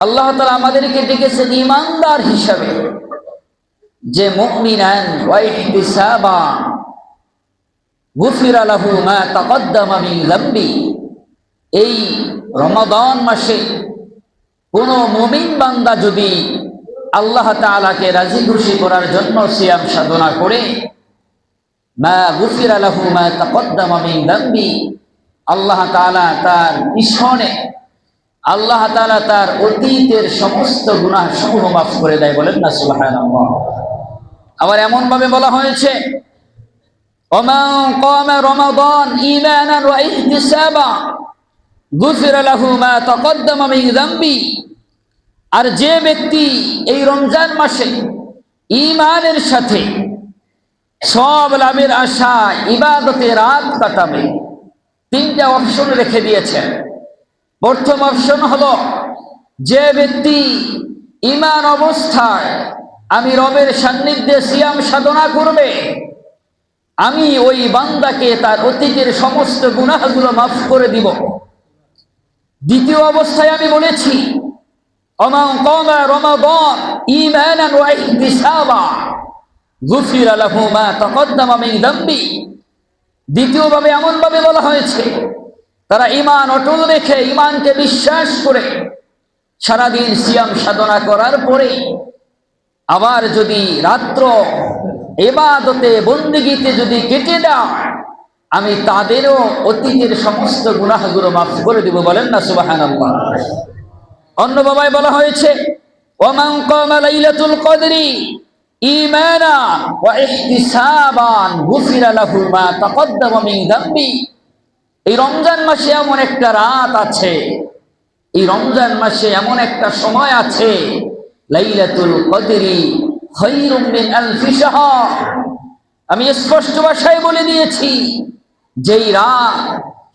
আল্লাহ তাআলা আমাদেরকে ডেকেছেন ঈমানদার হিসাবে, যে মুমিনান ওয়া ইহতিসাবা গুফিরা লাহু মা তাকদ্দামা মিন যামবি। এই রমাদান মাসে কোন মুমিন বান্দা যদি আল্লাহ তাআলাকে রাজি খুশি করার জন্য সিয়াম সাধনা করে, মা গুফিরা লাহু মা তাকদ্দামা মিন যামবি, আল্লাহ তাআলা তার পিছনে আল্লাহ তাআলা তার অতীতের সমস্ত গুনাহ সমূহ মাফ করে দেয়। বলেন না সুবহানাল্লাহ। আবার এমন ভাবে বলা হয়েছে, ওমান কামা রমাদান ঈমানান ওয়া ইহতিসাবা গুফিরা লাহু মা তাকদ্দামা মিন যামবি। আর যে ব্যক্তি এই রমজান মাসে ঈমানের সাথে সব লাভের আশা ইবাদতে রাত কাটাবে, তিনটা অপশন রেখে দিয়েছেন। প্রথম অপশন হলো, যে ব্যক্তি ঈমান অবস্থায় আমি রবের সান্নিধ্যে সিয়াম সাধনা করবে, আমি ওই বান্দাকে তার অতীতের সমস্ত গুনাহগুলো মাফ করে দিব। দ্বিতীয় অবস্থায় আমি বলেছি, ওমান কামা রমাদান ঈমানান ওয়া ইহতিসাবা গুফিরা লাহু মা তাকদ্দামা মিন যামবি। দ্বিতীয়ভাবে এমন ভাবে বলা হয়েছে, তারা ঈমান অটল রেখে, ঈমানকে বিশ্বাস করে সারাদিন সিয়াম সাধনা করার পরে আবার যদি রাত্র ইবাদতে বন্দেগীতে যদি কেটে দেয়, আমি তাদেরও অতীতের সমস্ত গুনাহগুলো মাফ করে দিব। বলেন না সুবহানাল্লাহ। অন্য বাবায় বলা হয়েছে, ওমান কামা লাইলাতুল কদরি ঈমানান ওয়া ইহতিসাবান গুফিরা লাহু মা তাকদ্দামা মিন যামবি। এই রমজান মাসে এমন একটা রাত আছে, এই রমজান মাসে এমন একটা সময় আছে, লাইলাতুল কদরি খায়রুম মিন আলফি শাহর। আমি স্পষ্ট ভাষায় বলে দিয়েছি, যেই রাত,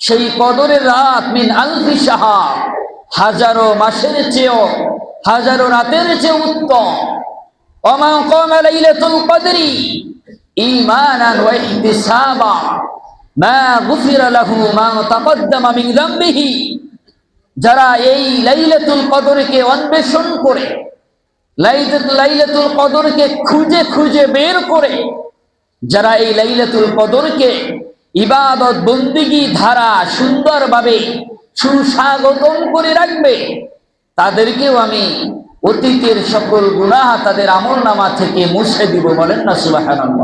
সেই কদরের রাত, মিন আলফি শাহর, হাজারো মাসের চেয়েও, হাজারো রাতের চেয়ে উত্তম। ওমান কামা লাইলাতুল কদরি ঈমানান ওয়া ইহতিসাবা মা গুফিরা লাহু মা তাকদ্দামা মিন যামবিহি। যারা এই লাইলাতুল কদরকে অন্বেষণ করে, লাইলাতুল কদরকে খুঁজে খুঁজে বের করে, যারা এই লাইলাতুল কদরকে ইবাদত বন্দেগী ধারা সুন্দরভাবে সুস্বাগতম করে রাখবে, তাদেরকেও আমি অতীতের সকল গুনাহ তাদের আমলনামা থেকে মুছে দিব। বলেন না সুবহানাল্লাহ।